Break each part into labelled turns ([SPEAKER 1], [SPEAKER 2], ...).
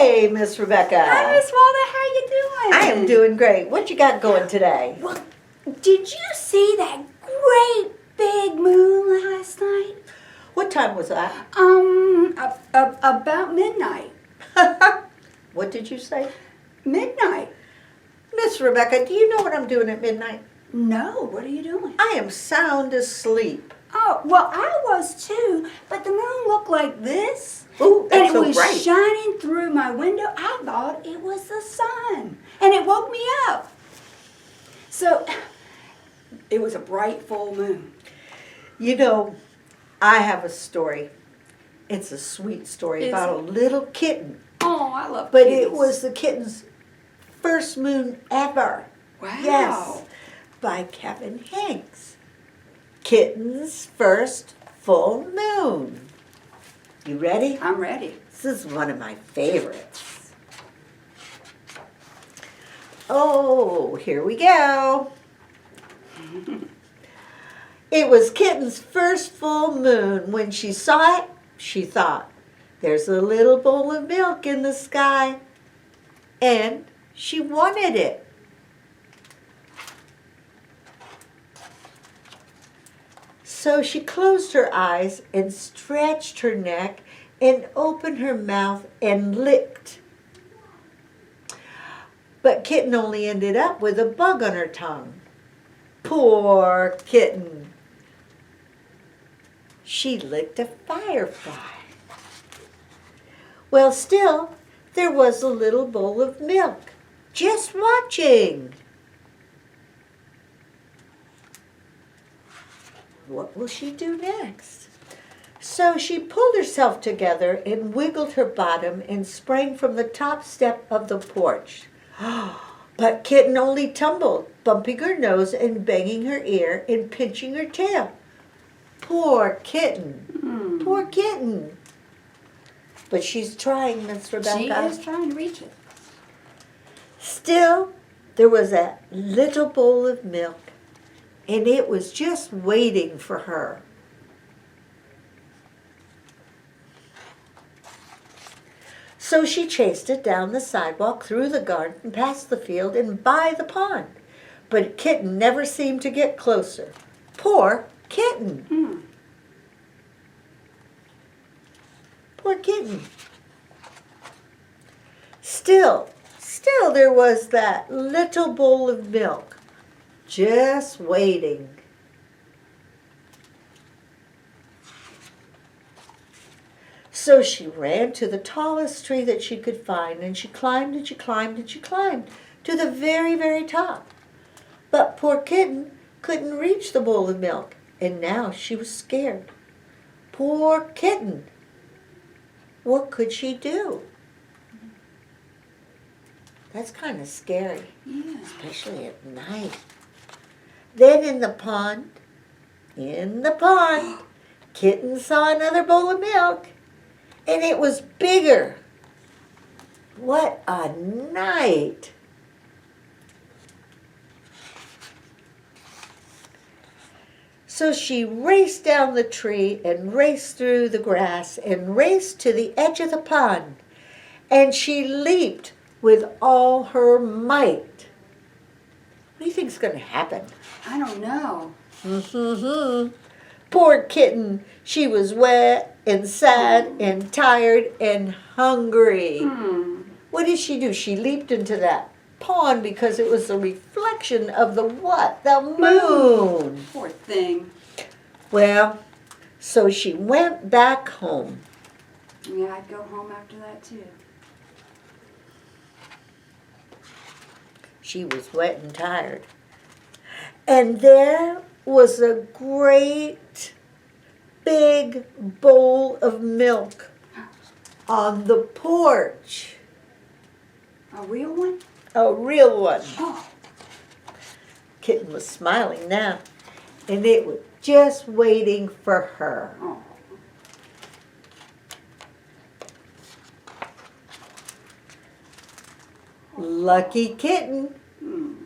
[SPEAKER 1] Hey, Miss Rebecca.
[SPEAKER 2] Hi, Miss Walda. How you doing?
[SPEAKER 1] I am doing great. What you got going today?
[SPEAKER 2] Well, did you see that great big moon last night?
[SPEAKER 1] What time was that?
[SPEAKER 2] About midnight.
[SPEAKER 1] What did you say?
[SPEAKER 2] Midnight.
[SPEAKER 1] Miss Rebecca, do you know what I'm doing at midnight?
[SPEAKER 2] No, what are you doing?
[SPEAKER 1] I am sound asleep.
[SPEAKER 2] Oh, well, I was too, but the moon looked like this.
[SPEAKER 1] Ooh, that's
[SPEAKER 2] and it
[SPEAKER 1] so
[SPEAKER 2] was
[SPEAKER 1] bright.
[SPEAKER 2] shining through my window. I thought it was the sun, and it woke me up. So, it was a bright full moon.
[SPEAKER 1] You know, I have a story. It's a sweet story about a little kitten.
[SPEAKER 2] Oh, I love
[SPEAKER 1] But
[SPEAKER 2] kittens.
[SPEAKER 1] it was the kitten's first moon ever.
[SPEAKER 2] Wow.
[SPEAKER 1] Yes, by Kevin Henkes. Kitten's first full moon. You ready?
[SPEAKER 2] I'm ready.
[SPEAKER 1] This is one of my favorites. Oh, here we go. It was Kitten's first full moon. When she saw it, she thought, there's a little bowl of milk in the sky. And she wanted it. So she closed her eyes and stretched her neck and opened her mouth and licked. But Kitten only ended up with a bug on her tongue. Poor Kitten. She licked a firefly. Well, still, there was a little bowl of milk, just watching. What will she do next? So she pulled herself together and wiggled her bottom and sprang from the top step of the porch. But Kitten only tumbled, bumping her nose and banging her ear and pinching her tail. Poor Kitten. Poor Kitten. But she's trying, Miss Rebecca.
[SPEAKER 2] She is trying to reach it.
[SPEAKER 1] Still, there was a little bowl of milk, and it was just waiting for her. So she chased it down the sidewalk, through the garden, past the field, and by the pond. But Kitten never seemed to get closer. Poor Kitten. Poor Kitten. Still there was that little bowl of milk, just waiting. So she ran to the tallest tree that she could find, and she climbed and she climbed and she climbed to the very, very top. But poor Kitten couldn't reach the bowl of milk, and now she was scared. Poor Kitten. What could she do? That's kind of scary, especially at night. Then in the pond, Kitten saw another bowl of milk, and it was bigger. What a night! So she raced down the tree and raced through the grass and raced to the edge of the pond, and she leaped with all her might. What do you think's going to happen?
[SPEAKER 2] I don't know.
[SPEAKER 1] Poor Kitten. She was wet and sad and tired and hungry. What did she do? She leaped into that pond because it was the reflection of the what? The moon.
[SPEAKER 2] Poor thing.
[SPEAKER 1] Well, so she went back home.
[SPEAKER 2] Yeah, I'd go home after that too.
[SPEAKER 1] She was wet and tired. And there was a great big bowl of milk on the porch.
[SPEAKER 2] A real one?
[SPEAKER 1] A real one.
[SPEAKER 2] Oh.
[SPEAKER 1] Kitten was smiling now, and it was just waiting for her.
[SPEAKER 2] Oh.
[SPEAKER 1] Lucky Kitten.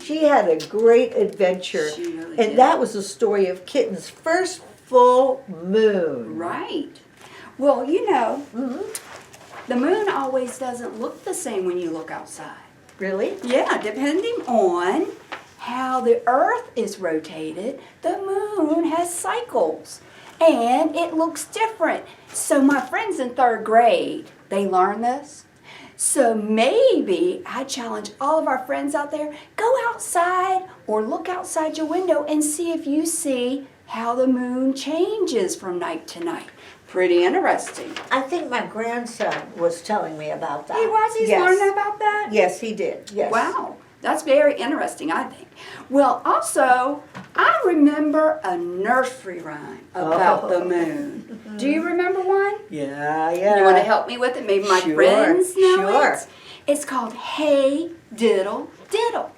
[SPEAKER 1] She had a great adventure.
[SPEAKER 2] She really
[SPEAKER 1] and
[SPEAKER 2] did.
[SPEAKER 1] that was the story of Kitten's first full moon.
[SPEAKER 2] Right. Well, you know, the moon always doesn't look the same when you look outside.
[SPEAKER 1] Really?
[SPEAKER 2] Yeah, depending on how the earth is rotated, the moon has cycles. And it looks different. So my friends in 3rd grade, they learn this. So maybe I challenge all of our friends out there, go outside or look outside your window and see if you see how the moon changes from night to night. Pretty interesting.
[SPEAKER 1] I think my grandson was telling me about that.
[SPEAKER 2] He was? He's learning about that?
[SPEAKER 1] Yes, he did. Yes.
[SPEAKER 2] Wow. That's very interesting, I think. Well, also, I remember a nursery rhyme about the moon. Do you remember one?
[SPEAKER 1] Yeah, yeah.
[SPEAKER 2] You want to help me with it? Maybe my friends know
[SPEAKER 1] Sure.
[SPEAKER 2] it. It's called Hey Diddle Diddle.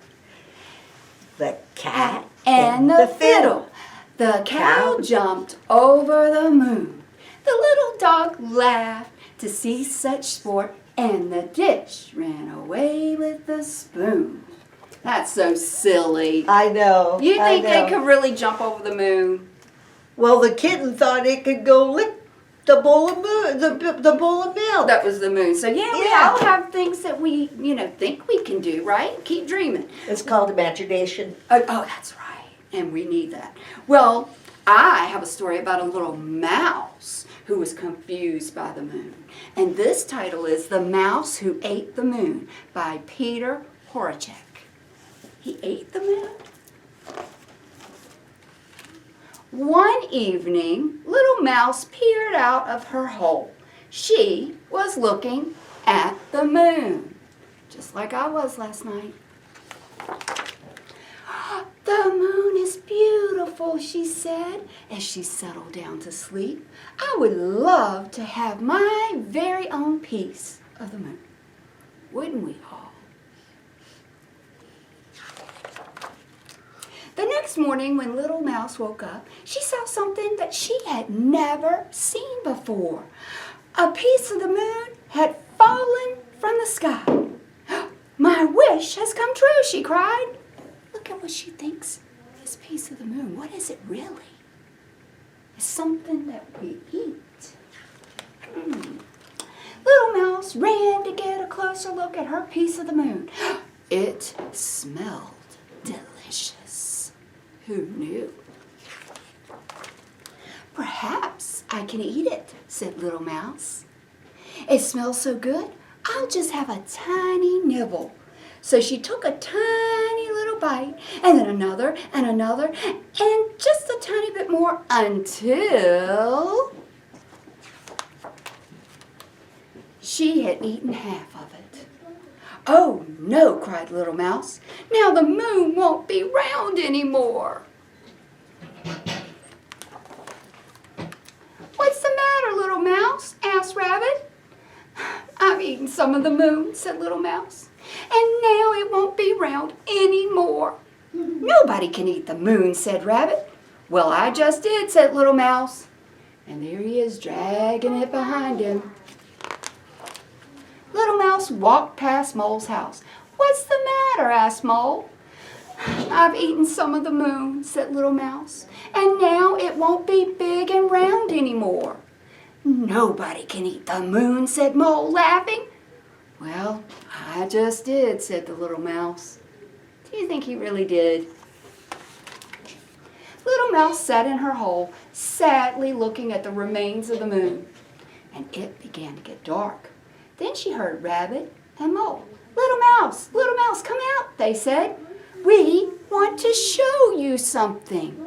[SPEAKER 1] The cat
[SPEAKER 2] and the fiddle. The cow jumped over the moon. The little dog laughed to see such sport, and the dish ran away with the spoon. That's so silly.
[SPEAKER 1] I know.
[SPEAKER 2] You think
[SPEAKER 1] I know.
[SPEAKER 2] they could really jump over the moon?
[SPEAKER 1] Well, the kitten thought it could go lick the bowl of moon, the bowl of milk.
[SPEAKER 2] That was the moon. So we
[SPEAKER 1] Yeah.
[SPEAKER 2] all have things that we, think we can do, right? Keep dreaming.
[SPEAKER 1] It's called imagination.
[SPEAKER 2] Oh, that's right. And we need that. Well, I have a story about a little mouse who was confused by the moon. And this title is The Mouse Who Ate the Moon by Petr Hora. He ate the moon? One evening, little mouse peered out of her hole. She was looking at the moon, just like I was last night. The moon is beautiful, she said, as she settled down to sleep. I would love to have my very own piece of the moon. Wouldn't we all? The next morning, when little mouse woke up, she saw something that she had never seen before. A piece of the moon had fallen from the sky. My wish has come true, she cried. Look at what she thinks this piece of the moon. What is it really? It's something that we eat. Little mouse ran to get a closer look at her piece of the moon. It smelled delicious. Who knew? Perhaps I can eat it, said little mouse. It smells so good, I'll just have a tiny nibble. So she took a tiny little bite, and then another, and another, and just a tiny bit more until she had eaten half of it. Oh no, cried little mouse. Now the moon won't be round anymore. What's the matter, little mouse? Asked Rabbit. I've eaten some of the moon, said little mouse, and now it won't be round anymore. Nobody can eat the moon, said Rabbit. Well, I just did, said little mouse. And there he is, dragging it behind him. Little mouse walked past Mole's house. What's the matter? Asked Mole. I've eaten some of the moon, said little mouse, and now it won't be big and round anymore. Nobody can eat the moon, said Mole, laughing. Well, I just did, said the little mouse. Do you think he really did? Little mouse sat in her hole, sadly looking at the remains of the moon, and it began to get dark. Then she heard Rabbit and Mole. Little mouse, come out, they said. We want to show you something.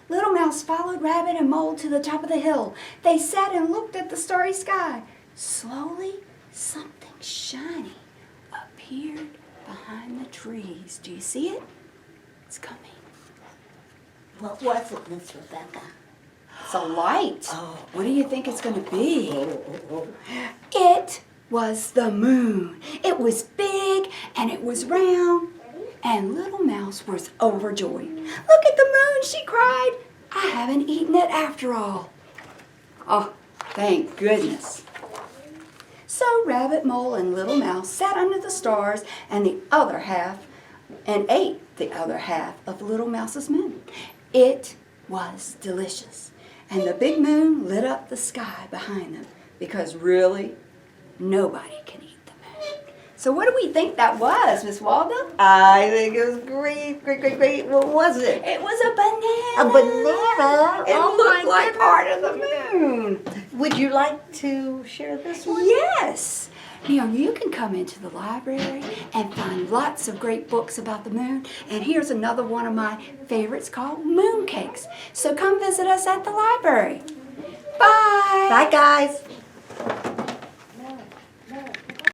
[SPEAKER 2] Little mouse followed Rabbit and Mole to the top of the hill. They sat and looked at the starry sky. Slowly, something shiny appeared behind the trees. Do you see it? It's coming.
[SPEAKER 1] What was it, Miss Rebecca?
[SPEAKER 2] It's a light.
[SPEAKER 1] Oh.
[SPEAKER 2] What do you think it's going to be? It was the moon. It was big and it was round, and little mouse was overjoyed. Look at the moon, she cried. I haven't eaten it after all. Oh, thank goodness. So Rabbit, Mole, and little mouse sat under the stars and ate the other half of little mouse's moon. It was delicious, and the big moon lit up the sky behind them. because really, nobody can eat the moon. So what do we think that was, Miss Walda?
[SPEAKER 1] I think it was great, great, great, great. What was it?
[SPEAKER 2] It was a banana.
[SPEAKER 1] A banana?
[SPEAKER 2] It
[SPEAKER 1] Oh
[SPEAKER 2] looked
[SPEAKER 1] my
[SPEAKER 2] like
[SPEAKER 1] goodness.
[SPEAKER 2] part of the moon.
[SPEAKER 1] Would you like to share this one?
[SPEAKER 2] Yes. Now you can come into the library and find lots of great books about the moon. And here's another one of my favorites called Moon Cakes. So come visit us at the library. Bye.
[SPEAKER 1] Bye, guys.